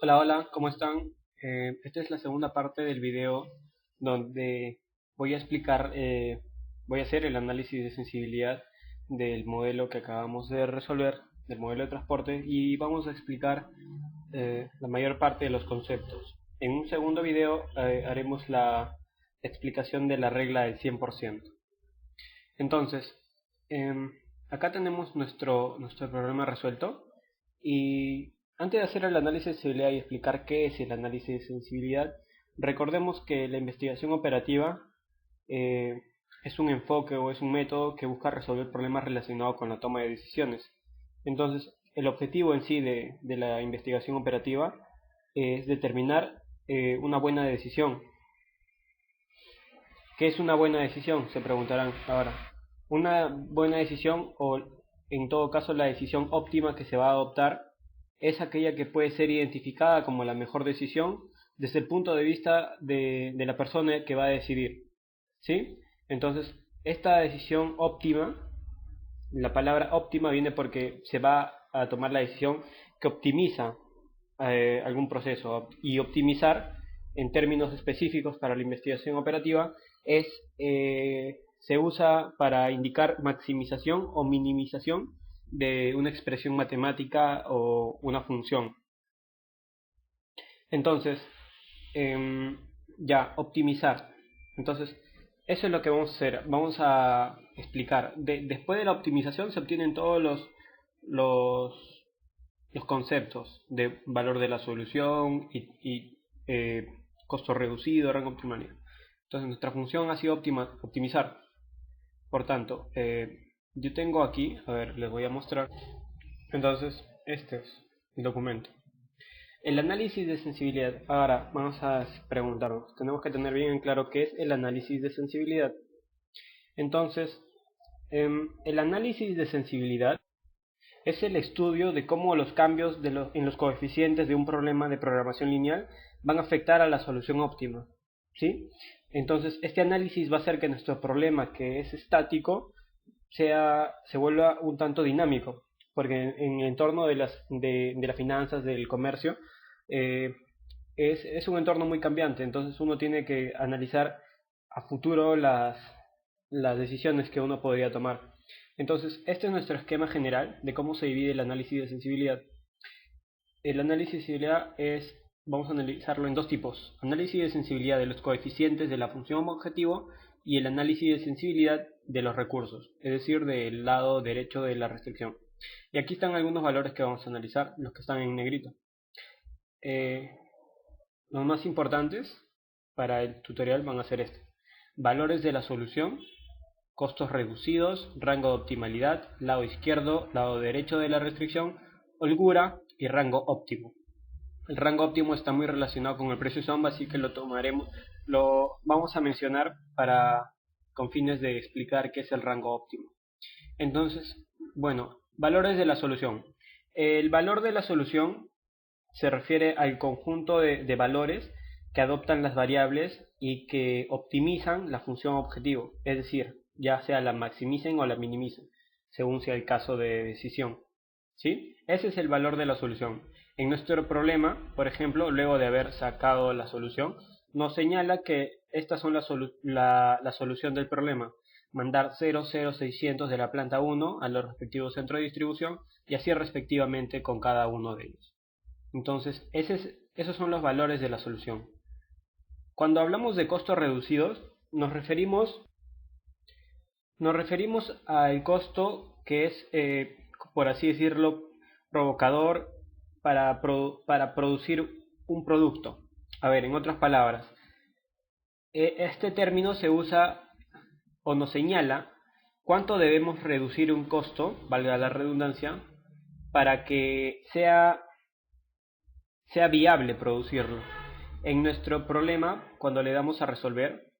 Hola, hola, ¿cómo están? Esta es la segunda parte del video donde voy a explicar, voy a hacer el análisis de sensibilidad del modelo que acabamos de resolver, del modelo de transporte, y vamos a explicar la mayor parte de los conceptos. En un segundo video haremos la explicación de la regla del 100%. Entonces, em, acá tenemos nuestro problema resuelto. Y antes de hacer el análisis de sensibilidad y explicar qué es el análisis de sensibilidad, recordemos que la investigación operativa eh, es un enfoque o es un método que busca resolver problemas relacionados con la toma de decisiones. Entonces, el objetivo en sí de la investigación operativa es determinar una buena decisión. ¿Qué es una buena decisión? Se preguntarán ahora. Una buena decisión, o en todo caso la decisión óptima que se va a adoptar, es aquella que puede ser identificada como la mejor decisión desde el punto de vista de la persona que va a decidir. ¿Sí? Entonces, esta decisión óptima, la palabra óptima viene porque se va a tomar la decisión que optimiza algún proceso, y optimizar en términos específicos para la investigación operativa es se usa para indicar maximización o minimización de una expresión matemática o una función. Entonces, ya, optimizar. Entonces, eso es lo que vamos a hacer. Vamos a explicar. Después de la optimización se obtienen todos los, los conceptos de valor de la solución y costo reducido, rango optimal. Entonces, nuestra función ha sido optimizar. Por tanto, yo tengo aquí, a ver, les voy a mostrar. Entonces, este es el documento. El análisis de sensibilidad. Ahora vamos a preguntarnos, tenemos que tener bien en claro qué es el análisis de sensibilidad. Entonces, el análisis de sensibilidad es el estudio de cómo los cambios en los coeficientes de un problema de programación lineal van a afectar a la solución óptima. ¿Sí? Entonces, este análisis va a hacer que nuestro problema, que es estático, se vuelva un tanto dinámico, porque en el entorno de las finanzas, del comercio, eh, es un entorno muy cambiante. Entonces uno tiene que analizar a futuro las decisiones que uno podría tomar. Entonces, este es nuestro esquema general de cómo se divide el análisis de sensibilidad. El análisis de sensibilidad vamos a analizarlo en dos tipos: análisis de sensibilidad de los coeficientes de la función objetivo y el análisis de sensibilidad de los recursos, es decir, del lado derecho de la restricción. Y aquí están algunos valores que vamos a analizar, los que están en negrito. Eh, los más importantes para el tutorial van a ser estos: valores de la solución, costos reducidos, rango de optimalidad, lado izquierdo, lado derecho de la restricción, holgura y rango óptimo. El rango óptimo está muy relacionado con el precio sombra, así que lo vamos a mencionar con fines de explicar qué es el rango óptimo. Entonces, bueno, valores de la solución. El valor de la solución se refiere al conjunto de valores que adoptan las variables y que optimizan la función objetivo, es decir, ya sea la maximicen o la minimicen, según sea el caso de decisión. ¿Sí? Ese es el valor de la solución. En nuestro problema, por ejemplo, luego de haber sacado la solución, nos señala que estas son la solución del problema: mandar 0,0600 de la planta 1 a los respectivos centros de distribución, y así respectivamente con cada uno de ellos. Entonces, esos son los valores de la solución. Cuando hablamos de costos reducidos, nos referimos al costo que es, por así decirlo, provocador para producir un producto. A ver, en otras palabras, este término se usa o nos señala cuánto debemos reducir un costo, valga la redundancia, para que sea viable producirlo. En nuestro problema, cuando le damos a resolver,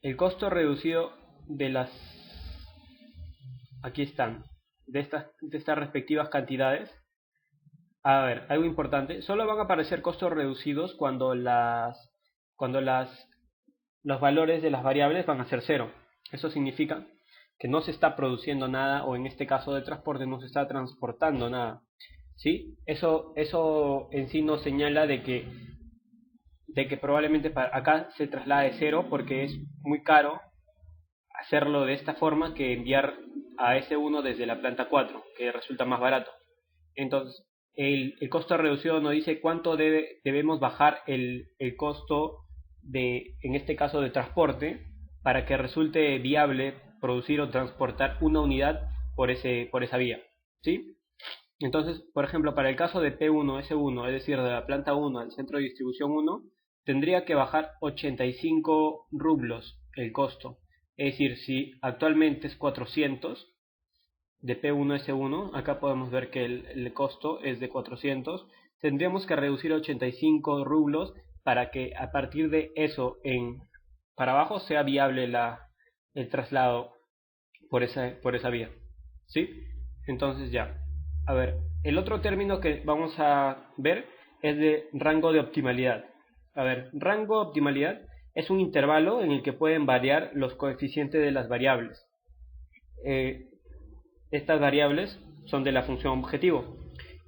el costo reducido de las, aquí están, de estas respectivas cantidades. A ver, algo importante: solo van a aparecer costos reducidos cuando los valores de las variables van a ser cero. Eso significa que no se está produciendo nada, o en este caso de transporte no se está transportando nada. ¿sí? Eso en sí nos señala de que probablemente acá se traslade cero porque es muy caro hacerlo de esta forma que enviar a S1 desde la planta 4, que resulta más barato. Entonces, el costo reducido nos dice cuánto debemos bajar el costo en este caso, de transporte, para que resulte viable producir o transportar una unidad por esa vía. ¿Sí? Entonces, por ejemplo, para el caso de P1, S1, es decir, de la planta 1 al centro de distribución 1, tendría que bajar 85 rublos el costo. Es decir, si actualmente es 400 de P1 S1, acá podemos ver que el costo es de 400, tendríamos que reducir 85 rublos para que a partir de eso para abajo sea viable el traslado por esa vía. ¿Sí? Entonces ya. A ver, el otro término que vamos a ver es de rango de optimalidad. A ver, rango de optimalidad es un intervalo en el que pueden variar los coeficientes de las variables. Estas variables son de la función objetivo.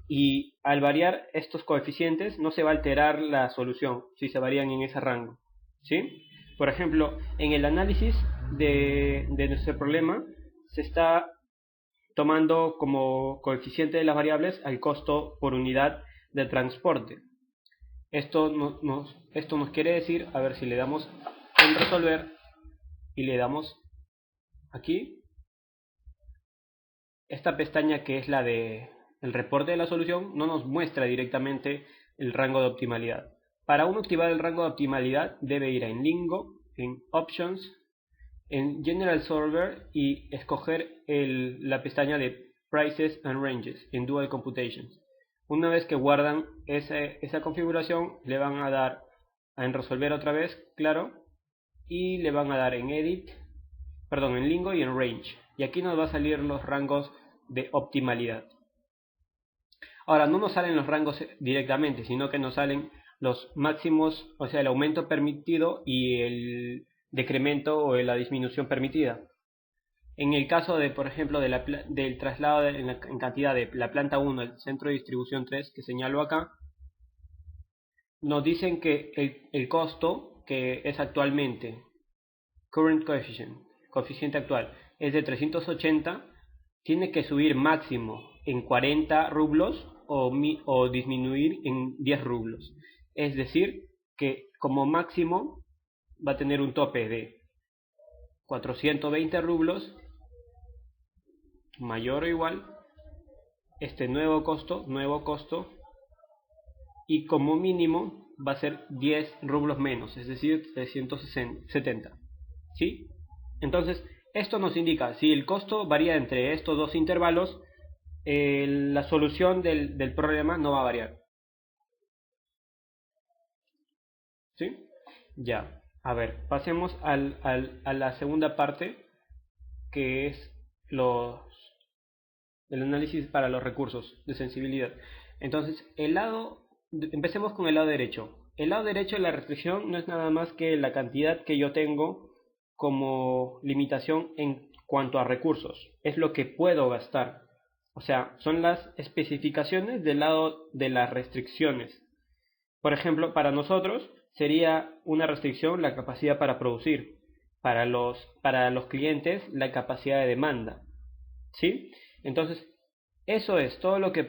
Y al variar estos coeficientes no se va a alterar la solución si se varían en ese rango. ¿Sí? Por ejemplo, en el análisis de nuestro problema se está tomando como coeficiente de las variables al costo por unidad de transporte. Esto nos quiere decir, a ver si le damos en resolver y le damos aquí, esta pestaña que es la de el reporte de la solución no nos muestra directamente el rango de optimalidad. Para uno activar el rango de optimalidad debe ir en Lingo, en Options, en General Solver y escoger la pestaña de Prices and Ranges en Dual Computations. Una vez que guardan esa configuración, le van a dar en Resolver otra vez, claro, y le van a dar en en Lingo y en Range. Y aquí nos va a salir los rangos de optimalidad. Ahora, no nos salen los rangos directamente, sino que nos salen los máximos, o sea, el aumento permitido y el decremento o la disminución permitida. En el caso de, por ejemplo, del traslado en cantidad de la planta 1 al centro de distribución 3, que señalo acá, nos dicen que el costo, que es actualmente current coefficient, coeficiente actual, es de 380, tiene que subir máximo en 40 rublos o disminuir en 10 rublos. Es decir, que como máximo va a tener un tope de 420 rublos, mayor o igual, este nuevo costo, y como mínimo va a ser 10 rublos menos, es decir, 370. ¿Sí? Entonces, esto nos indica, si el costo varía entre estos dos intervalos, la solución del problema no va a variar. ¿Sí? Ya. A ver, pasemos a la segunda parte, que es el análisis para los recursos de sensibilidad. Entonces, empecemos con el lado derecho. El lado derecho de la restricción no es nada más que la cantidad que yo tengo como limitación en cuanto a recursos. Es lo que puedo gastar. O sea, son las especificaciones del lado de las restricciones. Por ejemplo, para nosotros sería una restricción la capacidad para producir. Para los clientes, la capacidad de demanda. ¿Sí? Entonces, eso es todo lo que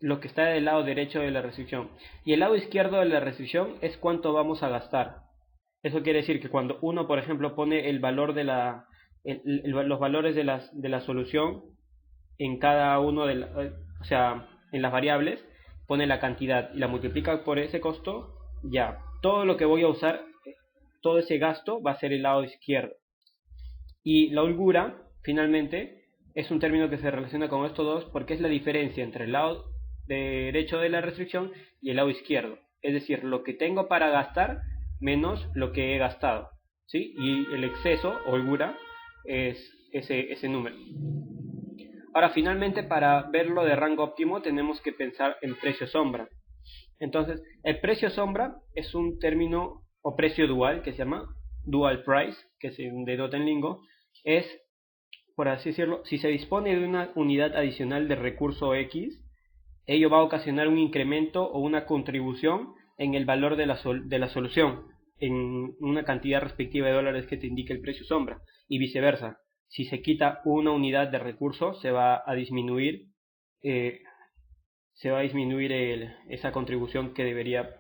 lo que está del lado derecho de la restricción. Y el lado izquierdo de la restricción es cuánto vamos a gastar. Eso quiere decir que cuando uno, por ejemplo, pone el valor los valores de la solución en cada uno o sea, en las variables, pone la cantidad y la multiplica por ese costo, ya, todo lo que voy a usar, todo ese gasto va a ser el lado izquierdo. Y la holgura, finalmente, es un término que se relaciona con estos dos porque es la diferencia entre el lado derecho de la restricción y el lado izquierdo. Es decir, lo que tengo para gastar menos lo que he gastado. ¿Sí? Y el exceso, holgura, es ese número. Ahora, finalmente, para verlo de rango óptimo, tenemos que pensar en precio sombra. Entonces, el precio sombra es un término o precio dual que se llama dual price, que se denota en lingo. Es, por así decirlo, si se dispone de una unidad adicional de recurso X, ello va a ocasionar un incremento o una contribución en el valor de la solución, en una cantidad respectiva de dólares que te indique el precio sombra, y viceversa. Si se quita una unidad de recurso, se va a disminuir esa contribución que debería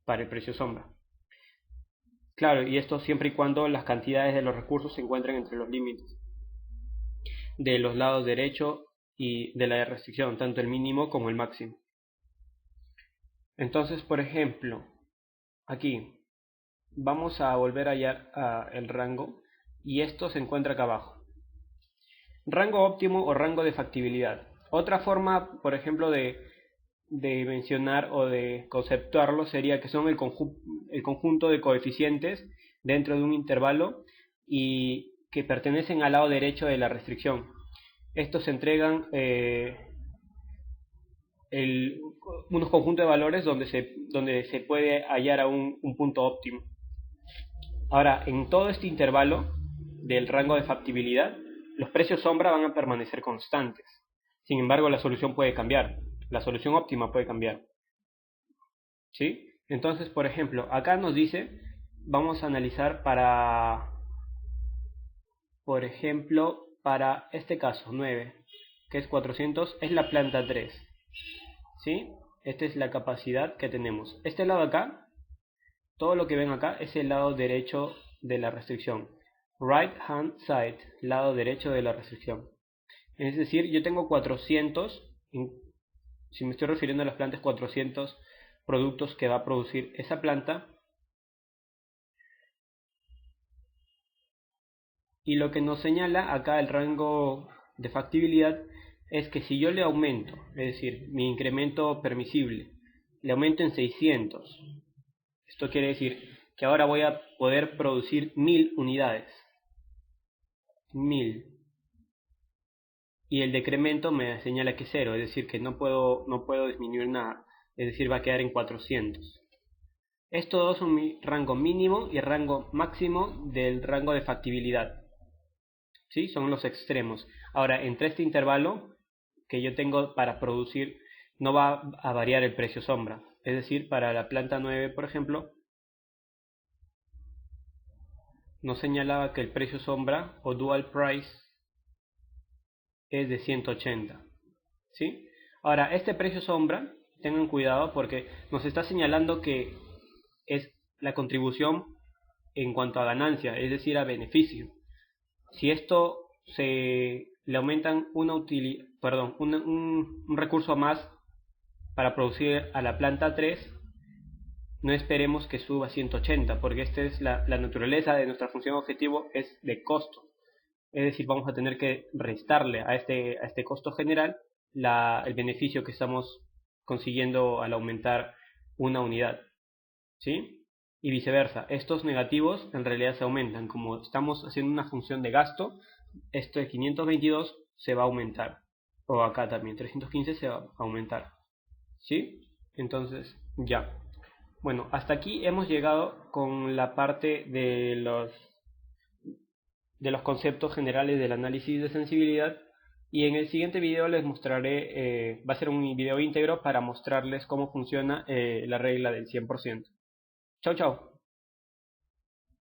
para el precio sombra. Claro, y esto siempre y cuando las cantidades de los recursos se encuentren entre los límites de los lados derecho y de la restricción, tanto el mínimo como el máximo. Entonces, por ejemplo, aquí vamos a volver a hallar el rango, y esto se encuentra acá abajo. Rango óptimo o rango de factibilidad. Otra forma, por ejemplo, de mencionar o de conceptuarlo sería que son el conjunto de coeficientes dentro de un intervalo y que pertenecen al lado derecho de la restricción. Estos se entregan unos conjuntos de valores donde se puede hallar a un punto óptimo. Ahora, en todo este intervalo del rango de factibilidad, los precios sombra van a permanecer constantes. Sin embargo, la solución puede cambiar. La solución óptima puede cambiar. ¿Sí? Entonces, por ejemplo, acá nos dice, vamos a analizar por ejemplo, para este caso, 9, que es 400, es la planta 3. ¿Sí? Esta es la capacidad que tenemos. Este lado acá, todo lo que ven acá es el lado derecho de la restricción. Right hand side, lado derecho de la restricción. Es decir, yo tengo 400, si me estoy refiriendo a las plantas, 400 productos que va a producir esa planta. Y lo que nos señala acá el rango de factibilidad es que si yo le aumento, es decir, mi incremento permisible, le aumento en 600. Esto quiere decir que ahora voy a poder producir 1000 unidades. 1000. Y el decremento me señala que es 0, es decir, que no puedo disminuir nada. Es decir, va a quedar en 400. Estos dos son mi rango mínimo y rango máximo del rango de factibilidad. ¿Sí? Son los extremos. Ahora, entre este intervalo que yo tengo para producir, no va a variar el precio sombra. Es decir, para la planta 9, por ejemplo, nos señalaba que el precio sombra o dual price es de 180. ¿Sí? Ahora, este precio sombra, tengan cuidado porque nos está señalando que es la contribución en cuanto a ganancia, es decir, a beneficio. Si esto le aumentan un recurso más para producir a la planta 3, no esperemos que suba a 180, porque esta es la naturaleza de nuestra función objetivo, es de costo. Es decir, vamos a tener que restarle a este costo general el beneficio que estamos consiguiendo al aumentar una unidad. ¿Sí? Y viceversa, estos negativos en realidad se aumentan. Como estamos haciendo una función de gasto, esto de 522 se va a aumentar. O acá también, 315 se va a aumentar. ¿Sí? Entonces, ya. Bueno, hasta aquí hemos llegado con la parte de los conceptos generales del análisis de sensibilidad. Y en el siguiente video les mostraré, va a ser un video íntegro para mostrarles cómo funciona la regla del 100%. Chau, chau.